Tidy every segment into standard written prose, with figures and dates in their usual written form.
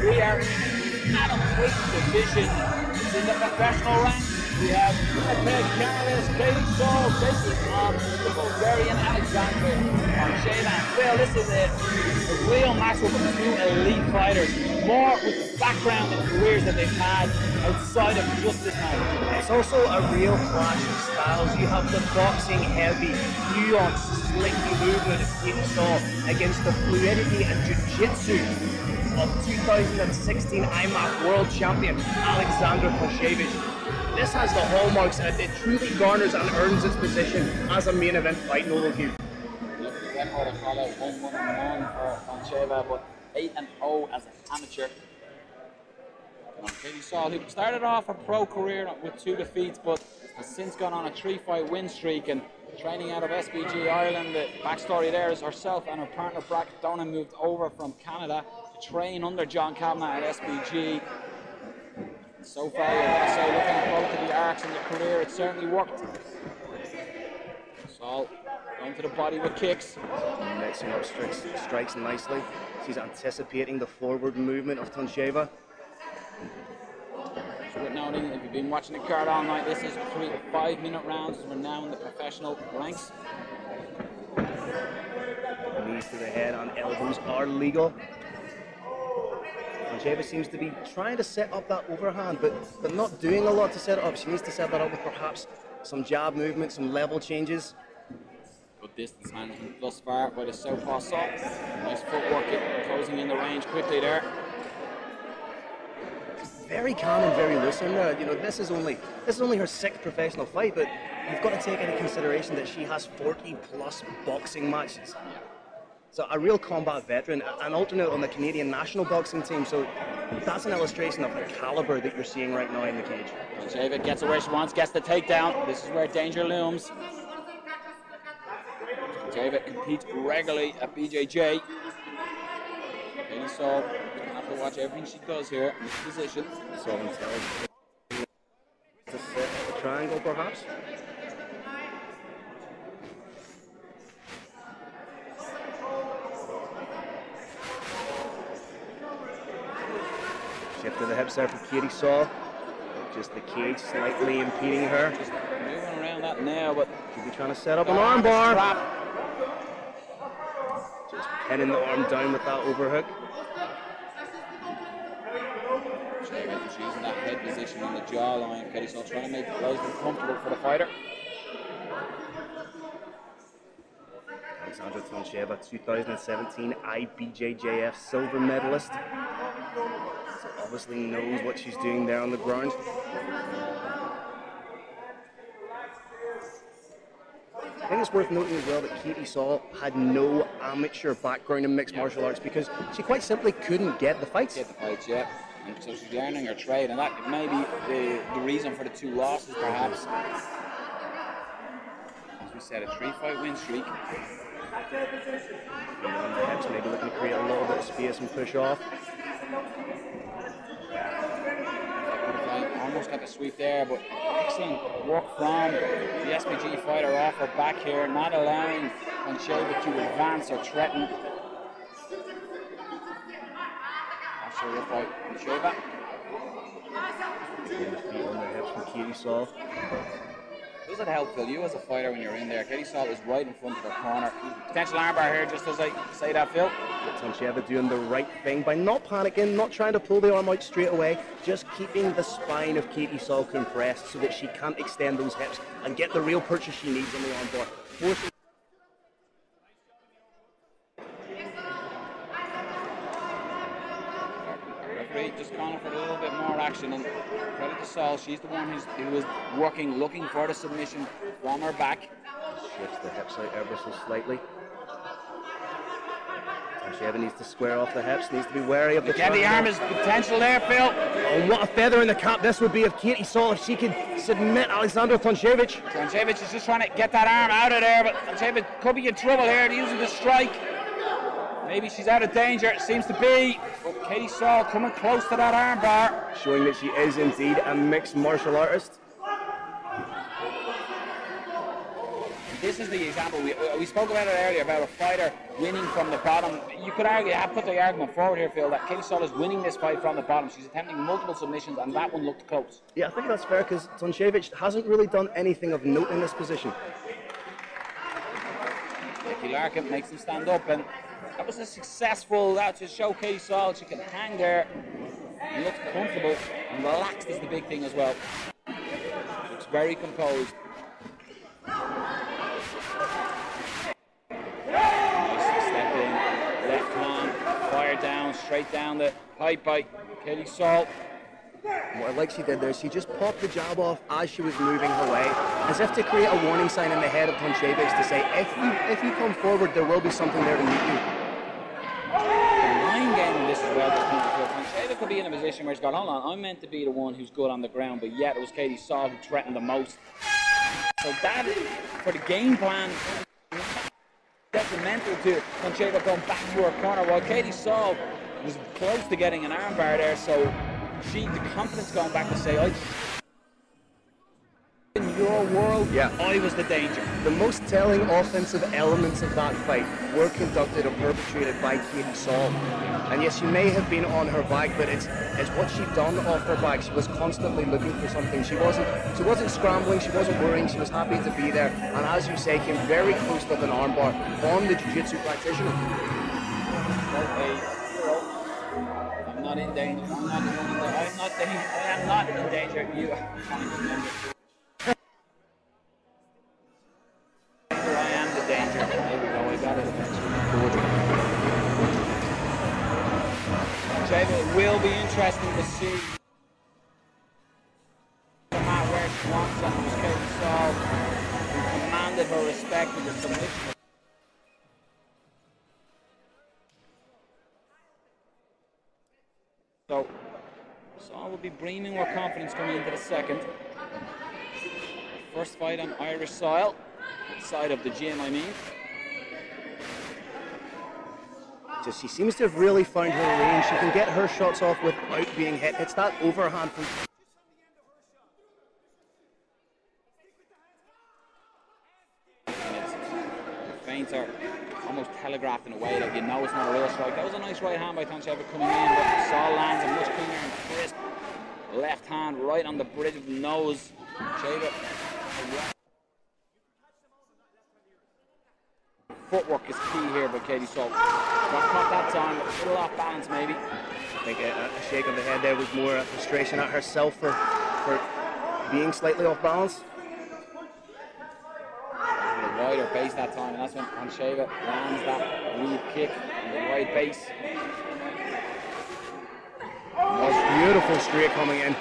We are in the Atomweight division. It's in the professional ranks. We have Katie Saull taking on the Bulgarian Aleksandra Toncheva. Well, this is a real matchup of two elite fighters, more with the background and careers that they've had outside of just this match. It's also a real clash of styles. You have the boxing heavy, nuanced, slinky movement of Katie Saull against the fluidity and jiu-jitsu of 2016 IMMAA world champion Aleksandra Toncheva. This has the hallmarks and it truly garners and earns its position as a main event fight in overview. Look at the record of Noel, 1-1-1 for Toncheva, but 8-0 as an amateur. Katie Saull, who started off a pro career with 2 defeats, but has since gone on a 3-fight win streak and training out of SBG Ireland. The backstory there is herself and her partner Dedan moved over from Canada to train under John Campbell at SBG. So far, you've got to say, looking at both of the arcs in the career, it certainly worked. Saull going to the body with kicks. Mixing up strikes nicely. She's anticipating the forward movement of Toncheva. It's worth noting, if you've been watching the card all night, this is 3 to 5 minute rounds as we're now in the professional ranks. Knees to the head and elbows are legal. Toncheva seems to be trying to set up that overhand, but not doing a lot to set it up. She needs to set that up with perhaps some jab movement, some level changes. Good distance management thus far by the southpaw Saull. Nice footwork, closing in the range quickly there. Very calm and very loose in there. You know, this is only her 6th professional fight, but you've got to take into consideration that she has 40+ boxing matches. So a real combat veteran, an alternate on the Canadian national boxing team. So that's an illustration of the caliber that you're seeing right now in the cage. Toncheva gets it where she wants, gets the takedown. This is where danger looms. Toncheva competes regularly at BJJ. Katie Saull gonna have to watch everything she does here in this position. So intelligent. To set the triangle, perhaps. Shift to the hips there for Katie Saull. Just the cage slightly impeding her. Just moving around that now, but she'll be trying to set up an arm bar. Just pinning the arm down with that overhook. She's using that head position on the jawline. Katie Saull trying to make it relatively comfortable for the fighter. Aleksandra Toncheva, 2017 IBJJF silver medalist. So obviously knows what she's doing there on the ground. I think it's worth noting as well that Katie Saull had no amateur background in mixed martial arts because she quite simply couldn't get the fights. Yeah. And so she's learning her trade, and that may be the reason for the 2 losses, perhaps. As we said, a 3-fight win streak. And on the hips, maybe looking to create a little bit of space and push off. Almost got the sweep there, but excellent work from the SBG fighter off her back here, not allowing Toncheva to advance or threaten. That's a real fight, Toncheva. Feet on the hips from Katie Saull. Does it help, Phil, you as a fighter when you're in there? Katie Saull is right in front of her corner. Potential armbar here, just as I say that, Phil. Toncheva doing the right thing by not panicking, not trying to pull the arm out straight away, just keeping the spine of Katie Saull compressed so that she can't extend those hips and get the real purchase she needs on the arm bar. Forcing just calling for a little bit more action, and credit to Saull, she's the one who is working, looking for the submission from her back. Shifts the hips out ever so slightly. Toncheva needs to square off the hips, needs to be wary of the the arm is potential there, Phil. Oh, what a feather in the cap this would be of Katie Saull if she could submit Aleksandra Toncheva. Toncheva is just trying to get that arm out of there, but Toncheva could be in trouble here using the strike. Maybe she's out of danger, it seems to be. But Katie Saull coming close to that arm bar. Showing that she is indeed a mixed martial artist. this is the example. We spoke about it earlier about a fighter winning from the bottom. You could argue, I put the argument forward here, Phil, that Katie Saull is winning this fight from the bottom. She's attempting multiple submissions, and that one looked close. Yeah, I think that's fair because Toncheva hasn't really done anything of note in this position. Larkin makes him stand up, and that was a successful, that to show Katie Saull she can hang there and looks comfortable and relaxed is the big thing as well. Looks very composed. Nice step in, left hand, fire down, straight down the pipe by Katie Saull. What I like she did there, she just popped the jab off as she was moving her way, as if to create a warning sign in the head of Toncheva to say, if you come forward, there will be something there to meet you. The line game in this as well. Toncheva could be in a position where she's going, hold on, I'm meant to be the one who's good on the ground, but yet it was Katie Saull who threatened the most. So that, for the game plan, detrimental to Toncheva going back to her corner, while Katie Saull was close to getting an armbar there, so the confidence going back to say, in your world, I was the danger. The most telling offensive elements of that fight were conducted or perpetrated by Katie Saull. And yes, she may have been on her back, but it's what she'd done off her back. She was constantly looking for something. She wasn't scrambling, she wasn't worrying, she was happy to be there. And as you say, came very close with an armbar on the jiu-jitsu practitioner. I'm not in danger. I'm not in danger. You I am the danger. There we go. I got it eventually. It will be interesting to see where she wants that. It was Katie Saull who commanded her respect in the submission. So Saull will be breathing more confidence coming into the second. First fight on Irish soil, side of the gym, I mean. She seems to have really found her range. She can get her shots off without being hit. It's that overhand from... The feints are almost telegraphed in a way that you know it's not a real strike. That was a nice right hand by Toncheva coming in, but Saull lands a much cleaner and crisp left hand right on the bridge of the nose. Toncheva. Footwork is key here by Katie Saull. Got caught that time, but a little off balance maybe. I think a shake of the head there was more frustration at herself for being slightly off balance. Wider base that time, and that's when Toncheva lands that lead kick on the wide base. Beautiful straight coming in.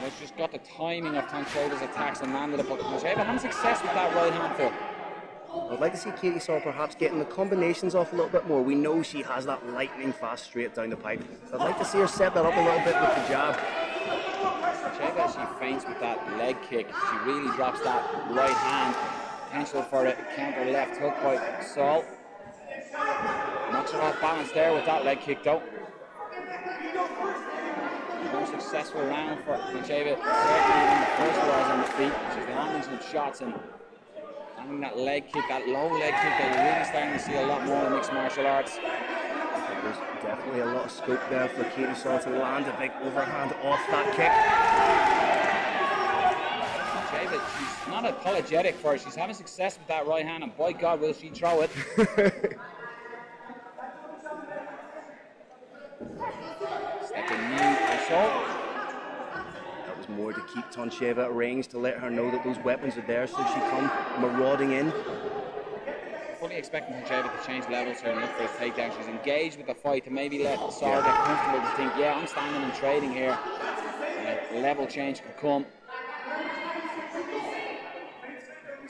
It's just got the timing of Toncheva's attacks and landed it, but Toncheva having success with that right hand foot. I'd like to see Katie Saull perhaps getting the combinations off a little bit more. We know she has that lightning fast straight down the pipe. So I'd like to see her set that up a little bit with the jab. Toncheva, she feints with that leg kick. She really drops that right hand. Potential for a counter left hook by Saull. Knocks her off balance there with that leg kick though. More successful round for Toncheva, certainly in the first wars on the feet. She's landing some shots and landing that leg kick, that low leg kick that you're really starting to see a lot more in mixed martial arts. There's definitely a lot of scope there for Katie Saull to land a big overhand off that kick. She's not apologetic for it. She's having success with that right hand, and by God, will she throw it. Stepping knee for Saull. That was more to keep Toncheva at range, to let her know that those weapons are there should she come marauding in. Fully expecting Toncheva to change levels here and look for a takedown. She's engaged with the fight to maybe let Saull get comfortable to think, yeah, I'm standing and trading here. And a level change could come.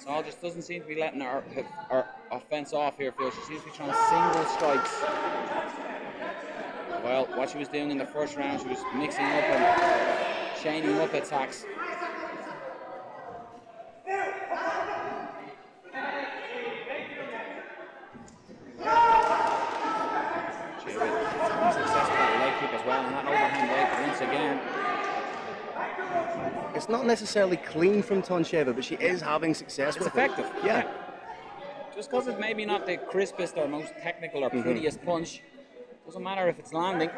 Saull just doesn't seem to be letting her offense off here, Phil. She seems to be trying single strikes. Well, what she was doing in the first round, she was mixing up and chaining up attacks. Success with that leg kick as well, and that overhand leg once again. It's not necessarily clean from Toncheva, but she is having success with effective. it. Yeah. Just because it's maybe not the crispest or most technical or prettiest punch, doesn't matter if it's landing.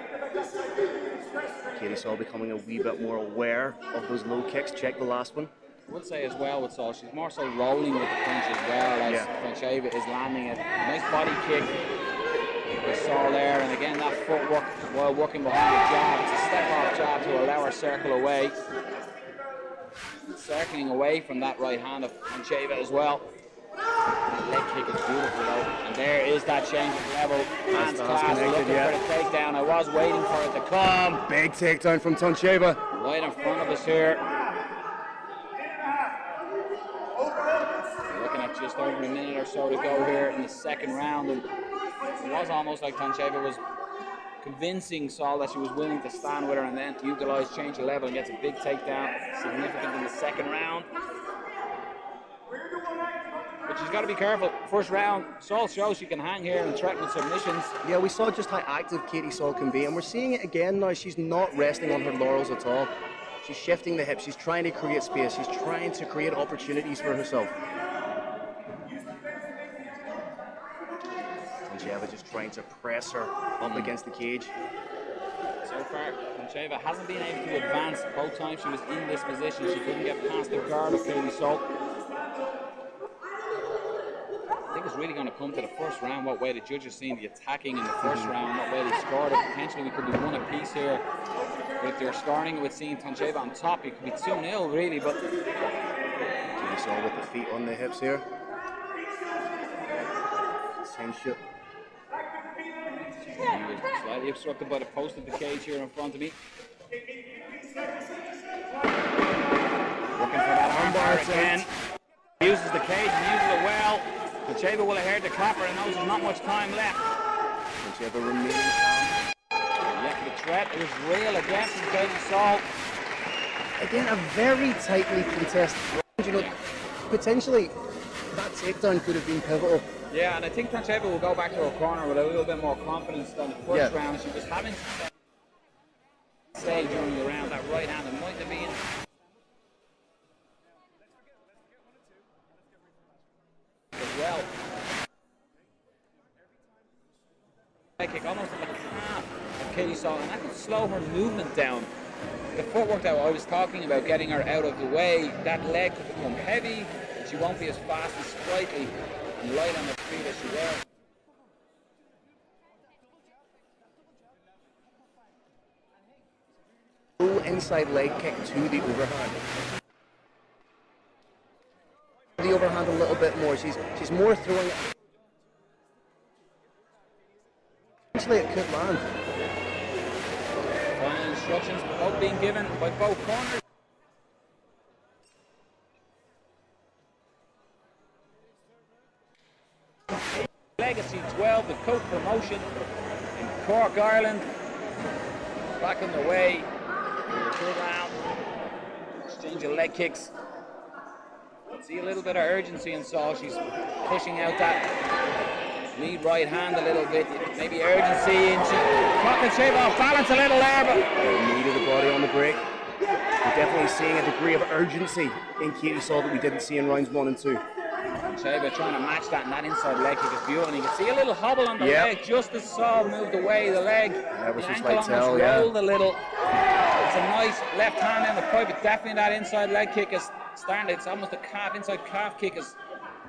Katie Saull becoming a wee bit more aware of those low kicks. Check the last one. I would say as well with Saull, she's more so rolling with the punch as well as Toncheva is landing it. Nice body kick with Saull there, and again that footwork while working behind the jab. It's a step-off jab to allow her circle away. Circling away from that right hand of Toncheva as well. That leg kick is beautiful though, and there is that change of level. Hands clasped, looking for the takedown. I was waiting for it to come. Big takedown from Toncheva. Right in front of us here. Looking at just over a minute or so to go here in the second round, and it was almost like Toncheva was convincing Saull that she was willing to stand with her and then utilize change of level and gets a big takedown, significant in the second round. But she's got to be careful. First round, Saull shows she can hang here and threaten with submissions. Yeah, we saw just how active Katie Saull can be, and we're seeing it again now. She's not resting on her laurels at all. She's shifting the hips. She's trying to create space. She's trying to create opportunities for herself. Toncheva just trying to press her up against the cage. So far, Toncheva hasn't been able to advance. Both times she was in this position, she couldn't get past the guard of Katie Saull. I think it's really going to come to the first round, what way the judges seen the attacking in the first round, what way they scored it. Potentially we could be one apiece here. But if they're starting with seeing Toncheva on top, it could be 2-0 really, but Katie Saull with the feet on the hips here. Tension. Slightly obstructed by the post of the cage here in front of me. Looking for that armbar again. Uses the cage and uses it well. Toncheva will have heard the clapper and knows there's not much time left. Toncheva remaining calm. Yeah, the threat is real again from Katie Saull. Again, a very tightly contested round. You know, potentially that takedown could have been pivotal. Yeah, and I think Toncheva will go back to her corner with a little bit more confidence than the first round. She was having to say during the round that right hand, it might have been. As well. Leg kick almost at the half of Katie Saull, and that could slow her movement down. The footwork that I was talking about, getting her out of the way, that leg could become heavy. She won't be as fast and sprightly and light on her feet as she was. Full inside leg kick to the overhand. The overhand a little bit more. She's more throwing it. Actually, it could land. Final instructions both being given by both corners. Legacy 12, the Coke promotion in Cork, Ireland. Back on the way. Third round. Exchange of leg kicks. See a little bit of urgency in Saull. She's pushing out that lead right hand a little bit. Maybe urgency, and she caught Toncheva off balance a little there, but needed the body on the break. We're definitely seeing a degree of urgency in Katie Saull that we didn't see in rounds 1 and 2. Toncheva trying to match that, and that inside leg kick is beautiful. And you can see a little hobble on the leg just as Saull moved away. The leg, the ankle almost rolled a little. It's a nice left hand in the pipe, but definitely that inside leg kick is starting. It's almost a calf, inside calf kick is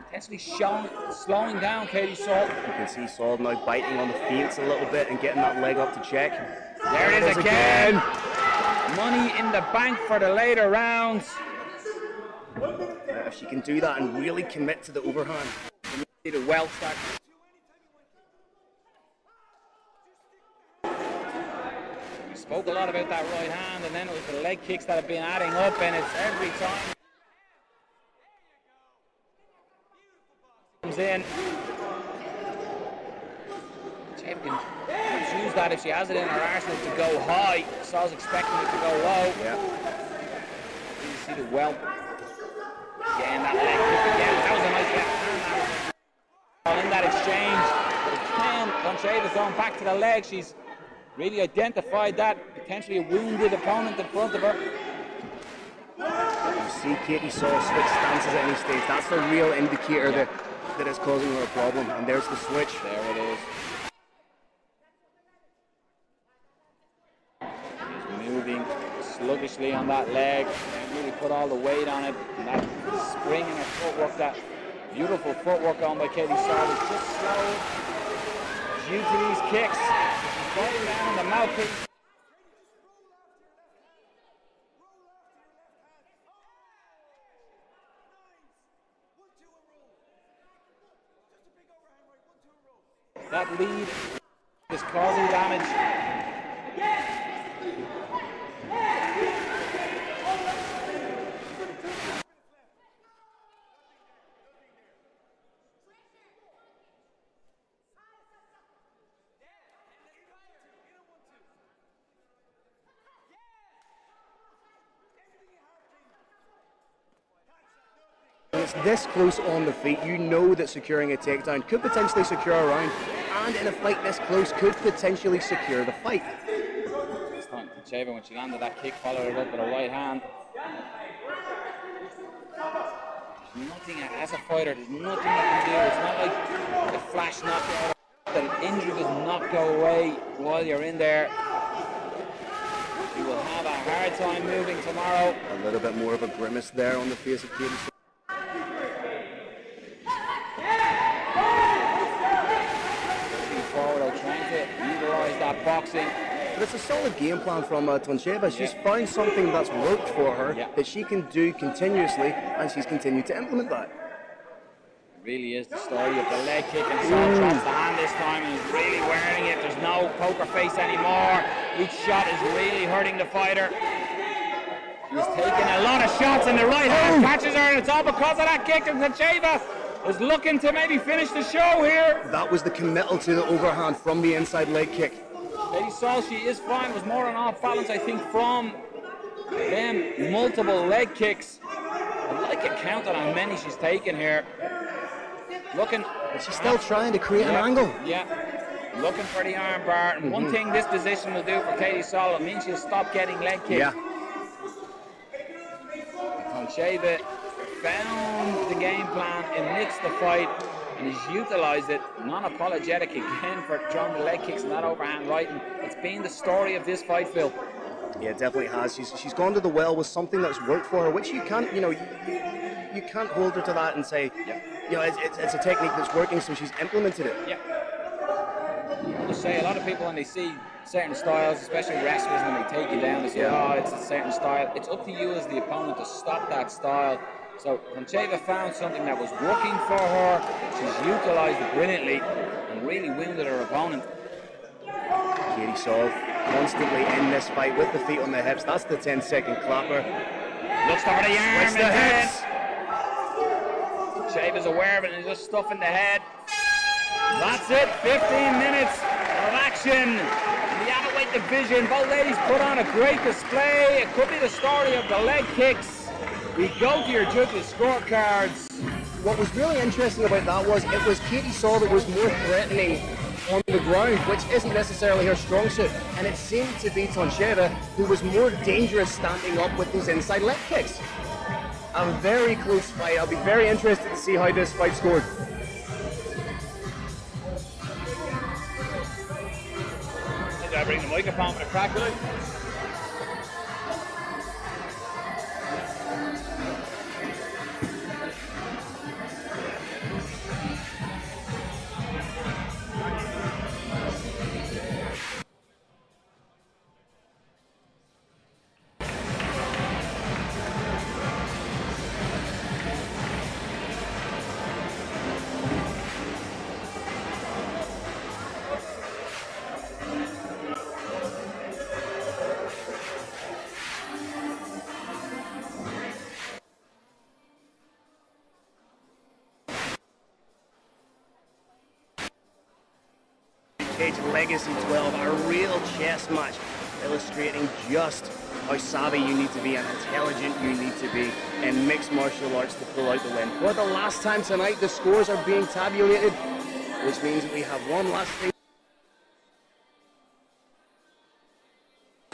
potentially slowing down Katie Saull. You can see Saull now biting on the feints a little bit and getting that leg up to check. There it is again. Money in the bank for the later rounds. If she can do that and really commit to the overhand. See the well stack. We spoke a lot about that right hand, and then it was the leg kicks that have been adding up, and it's every time comes in. Toncheva can use that if she has it in her arsenal to go high. Saull's expecting it to go low. Yeah. You see the well. Again, that leg kick again. That was a nice left hand. In that exchange, again, Toncheva's going back to the leg. She's really identified that potentially a wounded opponent in front of her. You see Katie Saull switch stances at any stage. That's the real indicator that that is causing her a problem, and there's the switch. There it is. He's moving sluggishly on that leg, and really put all the weight on it, and that spring in her footwork, that beautiful footwork on by Katie Saull is just slow due to these kicks. She's falling down on the mouthpiece. That lead is causing damage. When it's this close on the feet, you know that securing a takedown could potentially secure a round, and in a fight this close could potentially secure the fight. This time, Toncheva, when she landed that kick, followed it up with a right hand. There's nothing, as a fighter, there's nothing you can do. It's not like a flash knockout. The injury does not go away while you're in there. You will have a hard time moving tomorrow. A little bit more of a grimace there on the face of Katie. Trying to utilize that boxing. But it's a solid game plan from Toncheva. She's found something that's worked for her that she can do continuously, and she's continued to implement that. It really is the story of the leg kick, and Saull drops the hand this time and he's really wearing it. There's no poker face anymore. Each shot is really hurting the fighter. He's taking a lot of shots, and the right hand catches her, and it's all because of that kick, and Toncheva is looking to maybe finish the show here. That was the committal to the overhand from the inside leg kick. Lady Saull, she is fine, was more on off balance, I think, from them multiple leg kicks. I'd like a count on how many she's taken here. Looking. But she's still trying to create an angle. Yeah. Looking for the arm bar. And one thing this position will do for Katie Saull, it means she'll stop getting leg kicks. Yeah. Toncheva found the game plan amidst the fight, and he's utilised it, non-apologetic again for throwing the leg kicks and that overhand right. And it's been the story of this fight, Phil. Yeah, it definitely has. She's gone to the well with something that's worked for her, which you can't, you know, you can't hold her to that and say, you know, it's a technique that's working, so she's implemented it. Yeah. I just say a lot of people when they see certain styles, especially wrestlers, when they take you down, they say, oh, it's a certain style. It's up to you as the opponent to stop that style. So Toncheva found something that was working for her. She's utilised it brilliantly and really wounded her opponent. Katie Saull constantly in this fight with the feet on the hips. That's the 10-second clapper. Looks for the arm Switch the hips. Toncheva's aware of it and just stuffing the head. That's it, 15 minutes of action. In the Atomweight division, both ladies put on a great display. It could be the story of the leg kicks. We go to your judges' scorecards. What was really interesting about that was it was Katie Saull that was more threatening on the ground, which isn't necessarily her strong suit, and it seemed to be Toncheva who was more dangerous standing up with those inside leg kicks. A very close fight. I'll be very interested to see how this fight scored. Did I bring the microphone for the crack, will I? Legacy 12, a real chess match, illustrating just how savvy you need to be and intelligent you need to be in mixed martial arts to pull out the win. For the last time tonight, the scores are being tabulated, which means we have one last thing.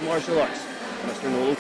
Martial arts, Mr. Noel.